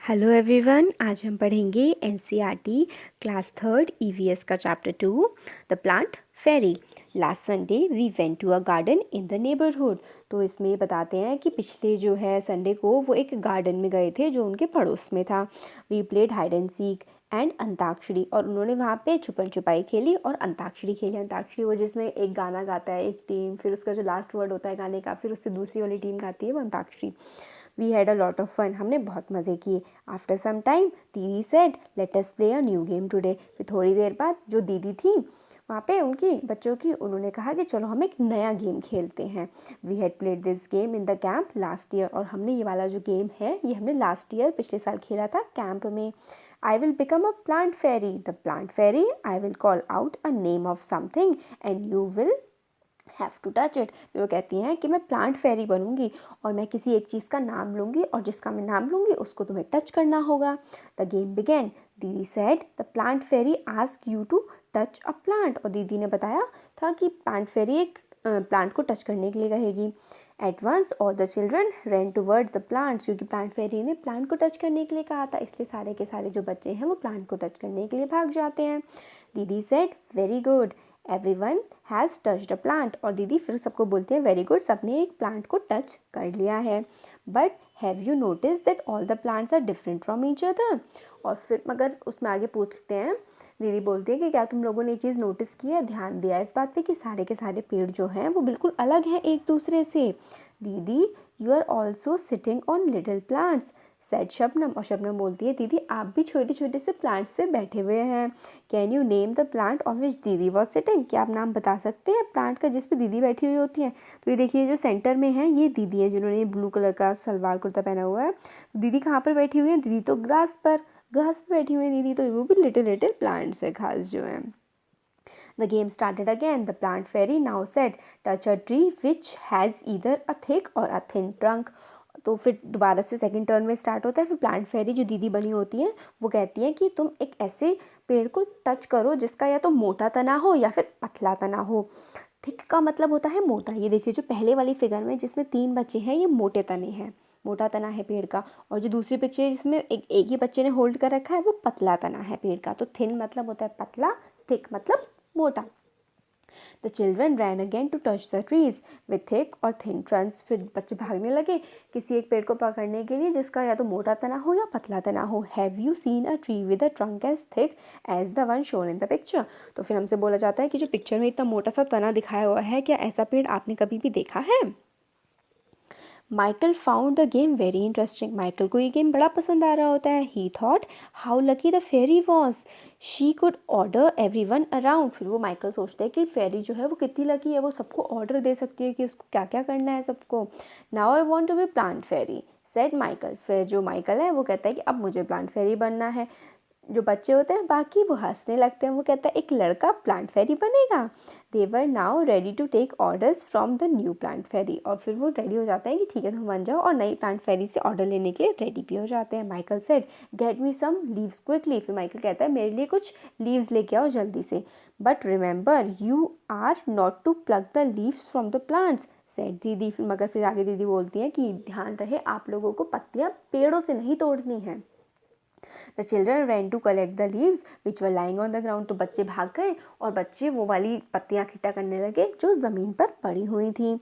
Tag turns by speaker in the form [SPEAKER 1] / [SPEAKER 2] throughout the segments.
[SPEAKER 1] Hello everyone, आज हम पढ़ेंगे एनसीईआरटी क्लास थर्ड ईवीएस का chapter 2 the plant fairy. Last Sunday we went to a garden in the neighbourhood. तो इसमें बताते हैं कि पिछले जो है संडे को वो एक गार्डन में गए थे जो उनके पड़ोस में था। We played hide and seek and antakshari, और उन्होंने वहाँ पे छुपन छुपाई खेली और अंताक्षरी खेली। अंताक्षरी वो जिसमें एक गाना गाता है एक टीम, फिर उसका जो लास्ट वर्ड होता है गाने का, फिर उससे दूसरी वाली टीम गाती है, वो antakshari. We had a lot of fun, हमने बहुत मज़े किए। After some time didi said let us play a new game today. फिर थोड़ी देर बाद जो दीदी थी वहाँ पे उनकी बच्चों की, उन्होंने कहा कि चलो हम एक नया गेम खेलते हैं। We had played this game in the camp last year, और हमने ये वाला जो गेम है ये हमने लास्ट ईयर पिछले साल खेला था कैंप में। I will become a plant fairy. The plant fairy, I will call out a name of something and you will have to touch it. वो कहती हैं कि मैं प्लांट फेरी बनूंगी और मैं किसी एक चीज़ का नाम लूँगी और जिसका मैं नाम लूँगी उसको तुम्हें टच करना होगा। The game began. दीदी said the plant fairy ask you to touch a plant, और दीदी ने बताया था कि प्लांट फेरी एक प्लांट को टच करने के लिए कहेगी। At once all the children run towards the plants, क्योंकि प्लांट फेरी ने प्लांट को टच करने के लिए कहा था, इसलिए सारे के सारे जो बच्चे हैं वो प्लांट को टच करने के लिए भाग जाते हैं। दीदी said very good everyone has touched a plant, और दीदी फिर सबको बोलते हैं वेरी गुड, सबने एक प्लांट को टच कर लिया है। But have you notice that all the plants are different from each other, और फिर मगर उसमें आगे पूछते हैं, दीदी बोलती है कि क्या तुम लोगों ने ये चीज़ नोटिस किया, ध्यान दिया इस बात पे कि सारे के सारे पेड़ जो हैं वो बिल्कुल अलग हैं एक दूसरे से। Didi you are also sitting on little plants said Shabnam, और शबनम बोलती है दीदी आप भी छोटे छोटे से प्लांट्स पे बैठे हुए हैं। Can you name the plant on which दीदी वॉज सिटिंग, क्या आप नाम बता सकते हैं प्लांट का जिस पे दीदी बैठी हुई होती है। तो ये देखिए जो सेंटर में है ये दीदी है जिन्होंने ब्लू कलर का सलवार कुर्ता पहना हुआ है। दीदी कहाँ पर बैठी हुई है, दीदी तो घास पर बैठी हुई है दीदी, तो वो भी लिटिल लिटिल प्लांट्स है, घास जो है। The game started again. The plant fairy now said, touch a tree which has either a thick or a thin trunk. तो फिर दोबारा से सेकंड टर्न में स्टार्ट होता है। फिर प्लांट फेरी जो दीदी बनी होती है वो कहती है कि तुम एक ऐसे पेड़ को टच करो जिसका या तो मोटा तना हो या फिर पतला तना हो। थिक का मतलब होता है मोटा। ये देखिए जो पहले वाली फिगर में जिसमें 3 बच्चे हैं ये मोटे तने हैं, मोटा तना है पेड़ का, और जो दूसरी पिक्चर है जिसमें एक ही बच्चे ने होल्ड कर रखा है वो पतला तना है पेड़ का। तो थिन मतलब होता है पतला, थिक मतलब मोटा। The children ran again to touch the trees with thick or thin trunks. फिर बच्चे भागने लगे किसी एक पेड़ को पकड़ने के लिए जिसका या तो मोटा तना हो या पतला तना हो। Have you seen a tree with a trunk as thick as the one shown in the picture? तो फिर हमसे बोला जाता है कि जो पिक्चर में इतना मोटा सा तना दिखाया हुआ है, क्या ऐसा पेड़ आपने कभी भी देखा है। Michael found the game very interesting. Michael को ये गेम बड़ा पसंद आ रहा होता है। He thought how lucky the fairy was, she could order everyone around. फिर वो माइकल सोचते हैं कि फेरी जो है वो कितनी लकी है, वो सबको ऑर्डर दे सकती है कि उसको क्या क्या करना है सबको। Now I want to be plant fairy said Michael. फिर जो माइकल है वो कहता है कि अब मुझे प्लांट फेरी बनना है। जो बच्चे होते हैं बाकी वो हंसने लगते हैं, वो कहता है एक लड़का प्लांट फेरी बनेगा। They were now ready to take orders from the new plant fairy, और फिर वो रेडी हो जाते हैं कि ठीक है तुम बन जाओ, और नई प्लांट फेरी से ऑर्डर लेने के लिए रेडी भी हो जाते हैं। Michael said get me some leaves quickly. फिर माइकल कहता है मेरे लिए कुछ लीव्स लेके आओ जल्दी से। But remember you are not to pluck the leaves from the plants said didi. फिर मगर फिर आगे दीदी बोलती हैं कि ध्यान रहे आप लोगों को पत्तियां पेड़ों से नहीं तोड़नी है। The children ran to collect the leaves which were lying on the ground. तो बच्चे भाग गए और बच्चे वो वाली पत्तियां इकट्ठा करने लगे जो ज़मीन पर पड़ी हुई थी।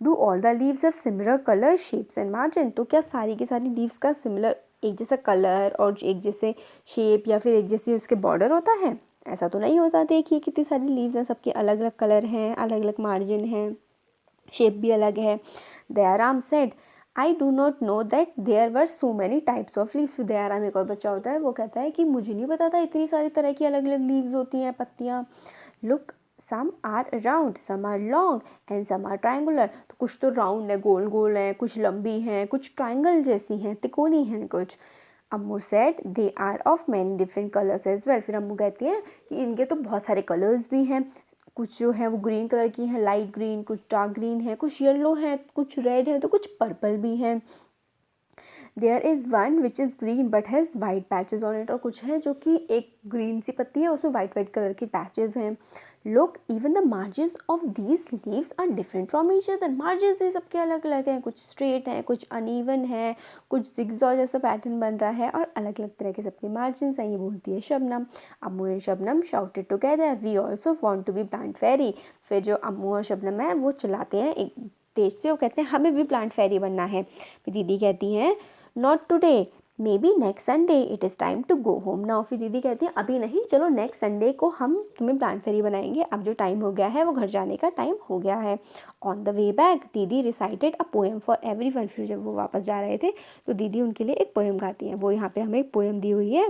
[SPEAKER 1] Do all the leaves have similar color, shapes and margin? तो क्या सारी की सारी leaves का सिमिलर एक जैसा कलर और एक जैसे शेप या फिर एक जैसी उसके बॉर्डर होता है? ऐसा तो नहीं होता। देखिए कितनी सारी लीव्स हैं, सबके अलग अलग कलर हैं, अलग अलग मार्जिन हैं, शेप भी अलग है। Dayaram said I do not know that there were so many types of leaves. Dayaram एक और बच्चा होता है वो कहता है कि मुझे नहीं पता था इतनी सारी तरह की अलग अलग लीव्स होती हैं, पत्तियाँ। Look some are round some are long and some are triangular. तो कुछ तो राउंड है, गोल गोल हैं, कुछ लंबी हैं, कुछ ट्रायंगल जैसी हैं, तिकोनी हैं कुछ। Ammu said they are of many different colours as well. फिर अम्मू कहती हैं कि इनके तो बहुत सारे कलर्स भी हैं, कुछ जो है वो ग्रीन कलर की हैं, लाइट ग्रीन, कुछ डार्क ग्रीन है, कुछ येलो है, कुछ रेड है, तो कुछ पर्पल भी हैं। There is one which is green but has white patches on it. और कुछ है जो कि एक ग्रीन सी पत्ती है उसमें वाइट वाइट कलर के पैचेज हैं। Look even the margins of these leaves are different from each other. Margins भी सबके अलग अलग हैं, कुछ स्ट्रेट हैं, कुछ अनइवन है, कुछ जिगजॉग जैसा पैटर्न बन रहा है, और अलग अलग तरह के सबके मार्जिन्स हैं। ये बोलती है Shabnam. Ammu and Shabnam shouted together, we also want to be plant fairy. फिर जो अम्मू और शबनम है वो चिल्लाते हैं एक तेज से, वो कहते हैं हमें भी प्लांट फेरी बनना है। फिर दीदी कहती हैं not today, maybe next Sunday, it is time to go home now. फिर दीदी कहती है अभी नहीं, चलो नेक्स्ट संडे को हम तुम्हें प्लांट फेरी बनाएंगे, अब जो टाइम हो गया है वो घर जाने का टाइम हो गया है। ऑन द वे बैक दीदी recited a poem for everyone. फिर जब वो वापस जा रहे थे तो दीदी उनके लिए एक पोएम गाती हैं। वो यहाँ पे हमें एक पोएम दी हुई है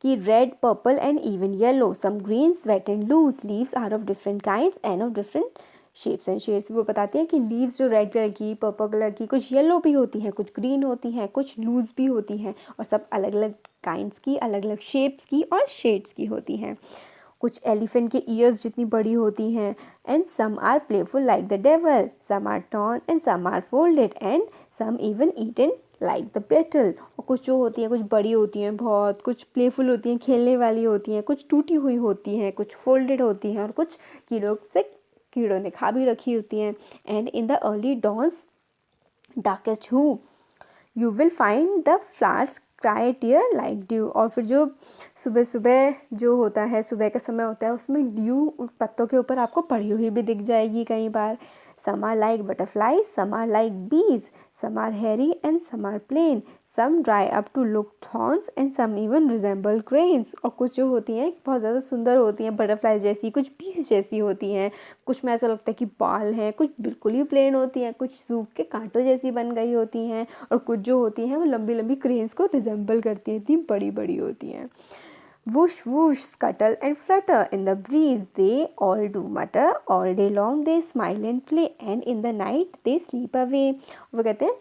[SPEAKER 1] कि red purple and even yellow, some greens wet and loose, leaves are of different kinds and of different shapes and shades. वो बताती हैं कि लीव्स जो रेड कलर की, पर्पल कलर की, कुछ येलो भी होती हैं, कुछ ग्रीन होती हैं, कुछ लूज भी होती हैं, और सब अलग अलग काइंड्स की, अलग अलग शेप्स की और शेड्स की होती हैं। कुछ एलिफेंट के ईयर्स जितनी बड़ी होती हैं, and some are playful like the devil, some are torn and some are folded and some even eaten like the petal. और कुछ जो होती हैं कुछ बड़ी होती हैं बहुत, कुछ प्लेफुल होती हैं, खेलने वाली होती हैं, कुछ टूटी हुई होती हैं, कुछ फोल्डेड होती हैं, और कुछ कीड़ों ने खा भी रखी होती हैं। And in the early dawns darkest hue you will find the flowers cry tear like dew. और फिर जो सुबह सुबह जो होता है, सुबह का समय होता है, उसमें ड्यू पत्तों के ऊपर आपको पड़ी हुई भी दिख जाएगी कई बार। Some are like butterfly, some are like bees, some are hairy and some are plain, some dry up to look thorns and some even resemble cranes. और कुछ जो होती हैं बहुत ज़्यादा सुंदर होती हैं, बटरफ्लाई जैसी, कुछ बीज जैसी होती हैं, कुछ में ऐसा लगता है कि बाल हैं, कुछ बिल्कुल ही प्लेन होती हैं, कुछ सूख के कांटों जैसी बन गई होती हैं, और कुछ जो होती हैं वो लंबी लंबी क्रेन्स को रिजेंबल करती हैं, इतनी बड़ी बड़ी होती हैं। Whoosh, whoosh, scuttle and flutter in the breeze, they all do mutter, all day long they smile and play, and in the night they sleep away। वो कहते हैं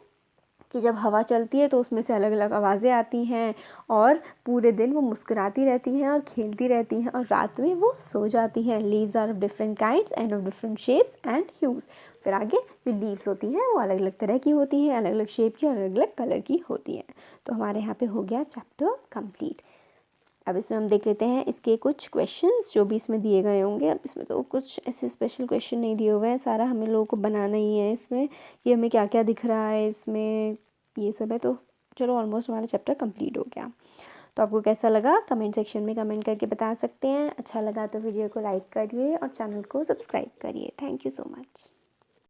[SPEAKER 1] कि जब हवा चलती है तो उसमें से अलग अलग आवाज़ें आती हैं, और पूरे दिन वो मुस्कुराती रहती हैं और खेलती रहती हैं, और रात में वो सो जाती हैं। Leaves are of different kinds and of different shapes and hues. फिर आगे जो लीव्स होती हैं वो अलग अलग तरह की होती हैं, अलग अलग शेप की और अलग अलग कलर की होती हैं। तो हमारे यहाँ पे हो गया चैप्टर कंप्लीट। अब इसमें हम देख लेते हैं इसके कुछ क्वेश्चंस जो भी इसमें दिए गए होंगे। अब इसमें तो कुछ ऐसे स्पेशल क्वेश्चन नहीं दिए हुए हैं, सारा हमें लोगों को बनाना ही है इसमें, कि हमें क्या क्या दिख रहा है इसमें, ये सब है। तो चलो ऑलमोस्ट हमारा चैप्टर कंप्लीट हो गया। तो आपको कैसा लगा कमेंट सेक्शन में कमेंट करके बता सकते हैं। अच्छा लगा तो वीडियो को लाइक करिए और चैनल को सब्सक्राइब करिए। Thank you so much.